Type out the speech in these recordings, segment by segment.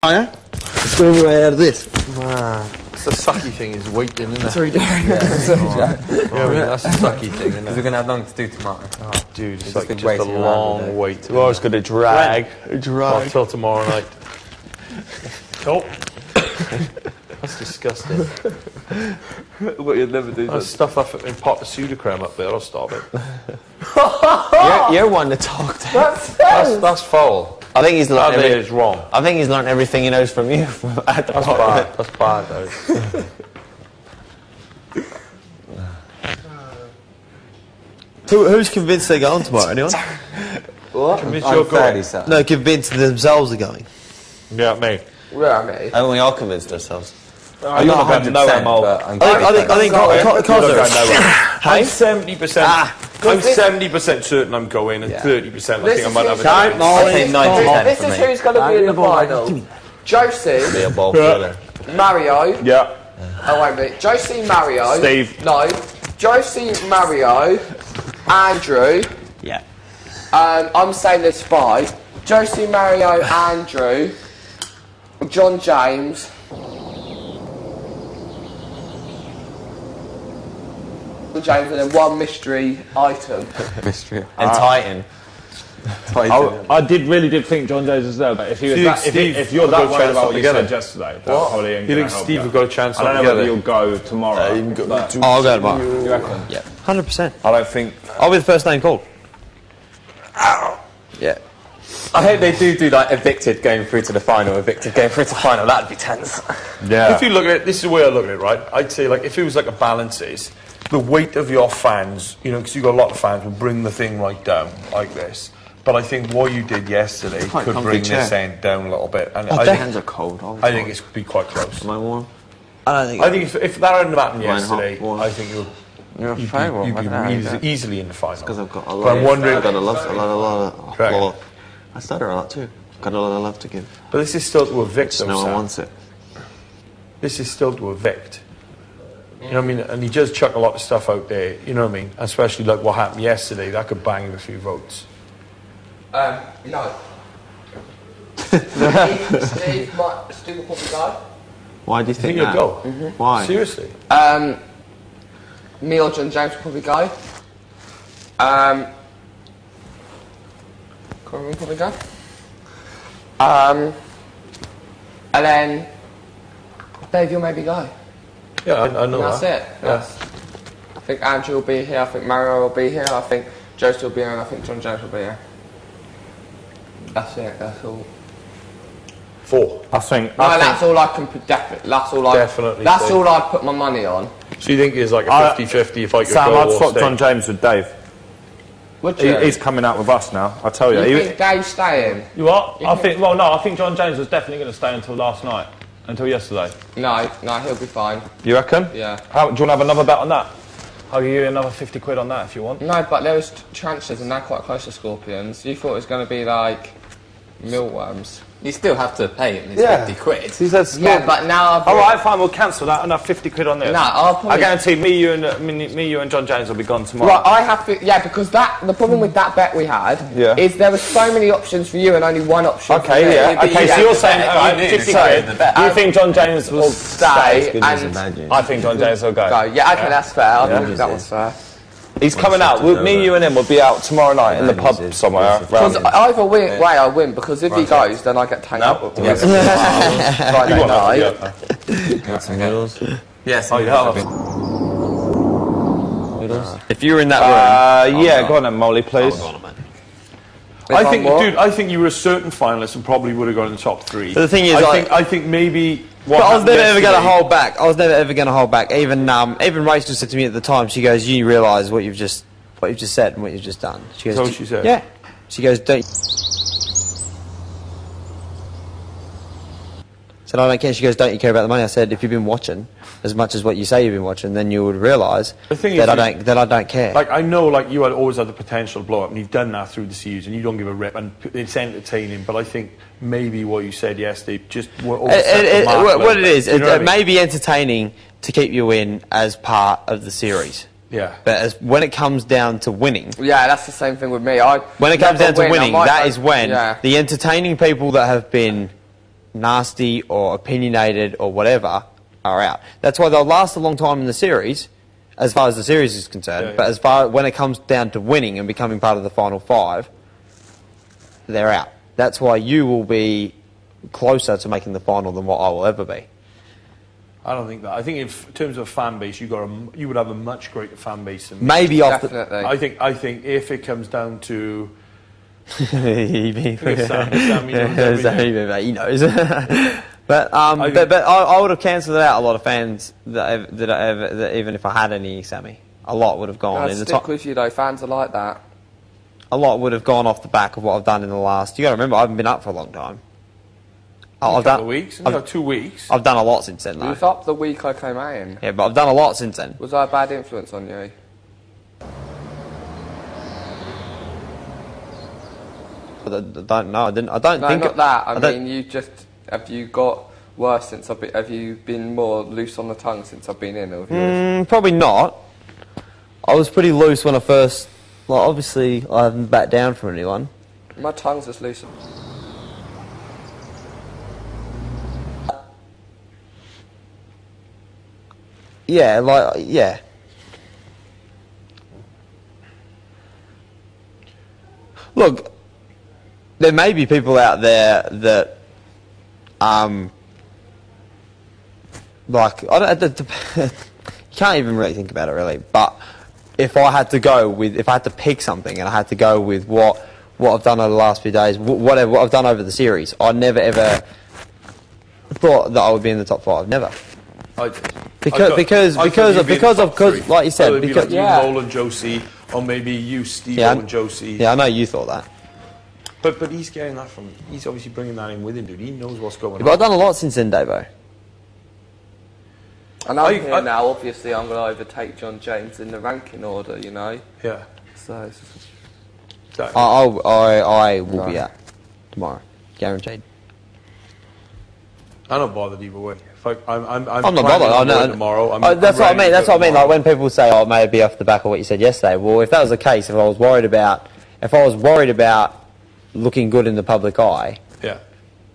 Yeah? It's going to be way out of this. Man, it's the sucky thing is waiting, isn't it? Sorry, Darren. That's the sucky thing, isn't Because it? we're going to have long to do tomorrow. Oh, dude, it's It's like just just a waiting around all long day. wait. Well, it's going to drag. Till tomorrow night. Oh. That's disgusting. But you'll never do There's stuff up in pot of Sudocrem up there, I'll stop it. You're one to talk to. That's foul. I think he's learned. That is wrong. I think he's learned everything he knows from you. At the That's bad. That's bad, though. Who's convinced they're going tomorrow? Anyone? Convince I'm you're fairly going. certain. No, convinced themselves are going. Yeah, me. Yeah, me. And we all convinced ourselves. I'm not 100%, but I'm I think I'm 70%. I'm 70% certain I'm going, and 30% I think I might have a chance. I think 90% This for is me. who's going to be in the final. Josie, Be a ball thriller. Mario. Yeah. Oh, wait a minute. Josie, Mario. Steve. No. Josie, Mario. Andrew. Yeah. I'm saying there's 5. Josie, Mario, Andrew. John James. James, and then one mystery item. mystery. And Titan. I really did think John James was there, but if he was Do you that, think Steve if you're will that go worried chance about what up you together? said yesterday, that probably ain't You gonna think help Steve you. will got a chance I don't up know whether together? you'll go tomorrow. but I'll go tomorrow. you reckon? Yeah, 100%. I don't think. I'll be the first name called. Yeah. I hope they do like evicted going through to the final, evicted going through to the final. That'd be tense. Yeah. If you look at it, this is the way I look at it, right? I'd say, like, if it was like a balance is, the weight of your fans, you know, because you've got a lot of fans, will bring the thing right down, like this. But I think what you did yesterday could bring this end down a little bit. And I Hands are cold. I think it's be quite close. Am I warm? I don't think. I think if that hadn't happened Mine yesterday, hot, warm. I think You're you'd very warm. be, I don't know how you do it. easily in the final. Because I've got a But lot. I'm wondering, I've got a lot. Correct. I stutter a lot too. Got a lot of love to give. but this is still to evict Just though, no one Sam. wants it. This is still to evict. You know what I mean? And he does chuck a lot of stuff out there, you know what I mean? Especially like what happened yesterday, that could bang him a few votes. No. Steve will probably go. Why do you I think think he'll that? go. Why? Seriously. Me or John James will probably go. Corbin will probably go. And then Dave, you'll maybe go. Yeah, I know And that's that. it. I think Andrew will be here. I think Mario will be here. I think Josie will be here, and I think John James will be here. That's it. That's all. 4. I think. No, I think that's all I can definitely. That's all I. Definitely That's say. all I'd put my money on. So you think it's like a 50-50 if I could Sam, go I'd or swap stay? John James with Dave. Would you? He's coming out with us now. I tell you. You He- think Dave's staying? You what? I think. Well, no. I think John James was definitely going to stay until last night, until yesterday. No, he'll be fine. You reckon? Yeah. Do you want to have another bet on that? I'll give you another 50 quid on that if you want. No, but there was chances, and they're quite close to Scorpions. You thought it was going to be like mealworms. You still have to pay him his 50 quid. He said. Yeah, but now I've. All right, fine. We'll cancel that and have 50 quid on this. No, I'll probably. I guarantee me, you, and John James will be gone tomorrow. Right, I have to. Yeah, because the problem with that bet we had is there were so many options for you and only one option. for me. Okay, yeah. but Okay, you so had you're the saying bet, all right, you knew 50 the quid. bet. Do you think John James will Stay Good news and and bad news. I think John James will go. go. Yeah, okay, that's fair. I think that was fair. He's coming out. Me, you, and him will be out tomorrow night in the pub somewhere. Because Around. either way I win. Because if he goes, then I get taken up. Yes. Friday You night. want that? Want some noodles? Yes. Oh, you have. Noodles? If you were in that room, Yeah, go on then, Molly, please. I think, dude, I think you were a certain finalist and probably would have got in the top 3. But the thing is, I think maybe. but I was never ever going to yesterday- hold back. I was never ever going to hold back. Even Rachel said to me at the time, she goes, "You realise what you've just said and what you've just done." She goes, That's what she said? Yeah. She goes, "Don't." Said, "I don't care." She goes, "Don't you care about the money?" I said, "If you've been watching as much as what you say you've been watching, then you would realise The thing that is, I don't care." Like, I know, like, you had always had the potential to blow up, and you've done that through the season. You don't give a rip, and it's entertaining. But I think maybe what you said yesterday just what it is, it may be entertaining to keep you in as part of the series. Yeah. But when it comes down to winning, Yeah, that's the same thing with me. when it comes down to winning, that is when Yeah. the entertaining people that have been nasty or opinionated or whatever are out. That's why they'll last a long time in the series, as far as the series is concerned. But as far when it comes down to winning and becoming part of the final 5, they're out. That's why you will be closer to making the final than what I will ever be. I don't think that. I think in terms of fan base, you would have a much greater fan base than me. Maybe off the... Definitely. I think if it comes down to... Sammy Sammy knows. But I would have cancelled out a lot of fans that even if I had any Sammy, a lot would have gone in the top. Stick with you though. Fans are like that. A lot would have gone off the back of what I've done in the last. You got to remember, I haven't been up for a long time. A couple of weeks. I've 2 weeks. I've done a lot since then, You though. was up the week I came out in. Yeah, but I've done a lot since then. Was I a bad influence on you? I don't know. I don't No, think not that. I mean, you just have you got worse since I've been? Have you been more loose on the tongue since I've been in? Or have you probably not. I was pretty loose when I first. Like, obviously, I haven't backed down from anyone. My tongue's just loose. Yeah. Look, there may be people out there that, like, you can't even really think about it, really. But if I had to pick something, and I had to go with what I've done over the last few days, what I've done over the series, I never ever thought that I would be in the top 5. Never. I did. Because like you said, because you, Nolan, Josie, or maybe you, Steve, and Josie. Yeah, I know you thought that. But he's getting that from. He's obviously bringing that in with him, dude. He knows what's going on. But I've done a lot since then, Davo. And I'm here now. Obviously, I'm going to overtake John James in the ranking order. You know. Yeah. So. I will be out tomorrow, guaranteed. I'm not bothered either way. I'm not bothered. I know. Tomorrow. That's what I mean. That's what I mean. Like when people say, "Oh, it may be off the back of what you said yesterday." Well, if that was the case, if I was worried about looking good in the public eye, yeah,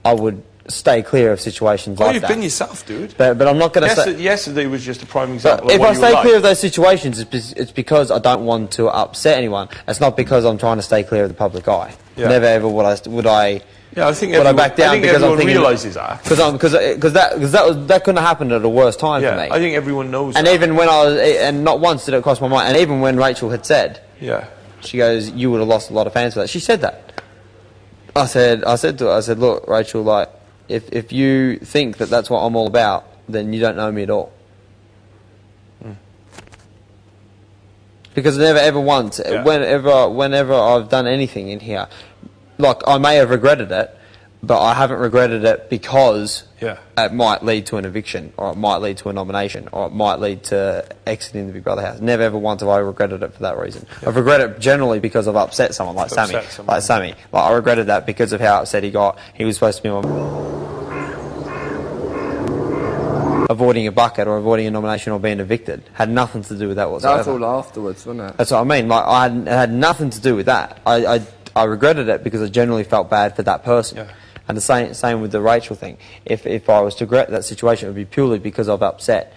I would stay clear of situations like that. You've been yourself, dude. But I'm not going to say. Yesterday was just a prime example. If I stay clear of those situations, it's because I don't want to upset anyone. It's not because I'm trying to stay clear of the public eye. Yeah. Never ever would I. Yeah, I think everyone, I back down I think because everyone I'm thinking, realises that. Because that couldn't have happened at a worse time for me. I think everyone knows. And that. even when and not once did it cross my mind. And even when Rachel had said, she goes, "You would have lost a lot of fans for that." She said that. I said to her, I said, "Look, Rachel, like, if you think that that's what I'm all about, then you don't know me at all." Because never ever once, whenever I've done anything in here, like I may have regretted it, but I haven't regretted it because it might lead to an eviction, or it might lead to a nomination, or it might lead to exiting the Big Brother house. Never ever once have I regretted it for that reason. I've regretted it generally because I've upset someone like Sammy. Like I regretted that because of how upset he got. He was supposed to be avoiding a bucket or avoiding a nomination or being evicted. Had nothing to do with that whatsoever. That was all afterwards, wasn't it? That's what I mean. Like it had nothing to do with that. I regretted it because I generally felt bad for that person. Yeah. And the same with the Rachel thing. If I was to regret that situation, it would be purely because I've upset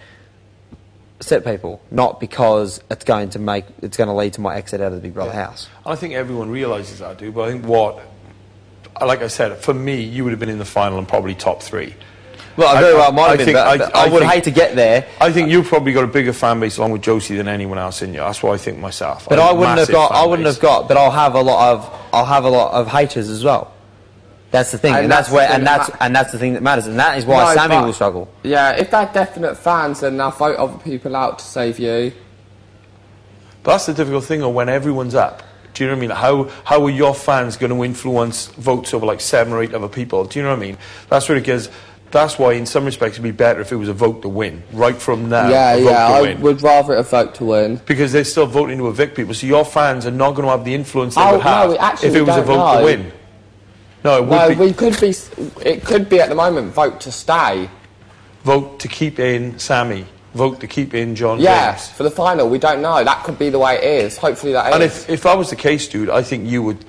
people, not because it's going to lead to my exit out of the Big Brother house. I think everyone realises that, dude. But I think like I said, for me, you would have been in the final and probably top 3. Well, I very well might have been, but I would hate to get there. I think you've probably got a bigger fan base along with Josie than anyone else in you. That's what I think myself. But I wouldn't have got. But I'll have a lot of haters as well. That's the thing, and that's the thing that matters, and that is why Sammy will struggle. Yeah, if they're definite fans, then they'll vote other people out to save you. But that's the difficult thing, when everyone's up. Do you know what I mean? How are your fans going to influence votes over like 7 or 8 other people? Do you know what I mean? That's what it gives. That's why, in some respects, it'd be better if it was a vote to win. Right from now, I would rather a vote to win. Because they're still voting to evict people, so your fans are not going to have the influence they would have if it was a vote to win. No, it would be. It could be at the moment vote to stay. Vote to keep in Sammy. vote to keep in John Yeah, James. for the final, we don't know. That could be the way it is. Hopefully that And is. if that was the case, dude, I think you would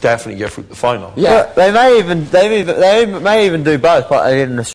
definitely get through the final. Yeah. They may even do both, but in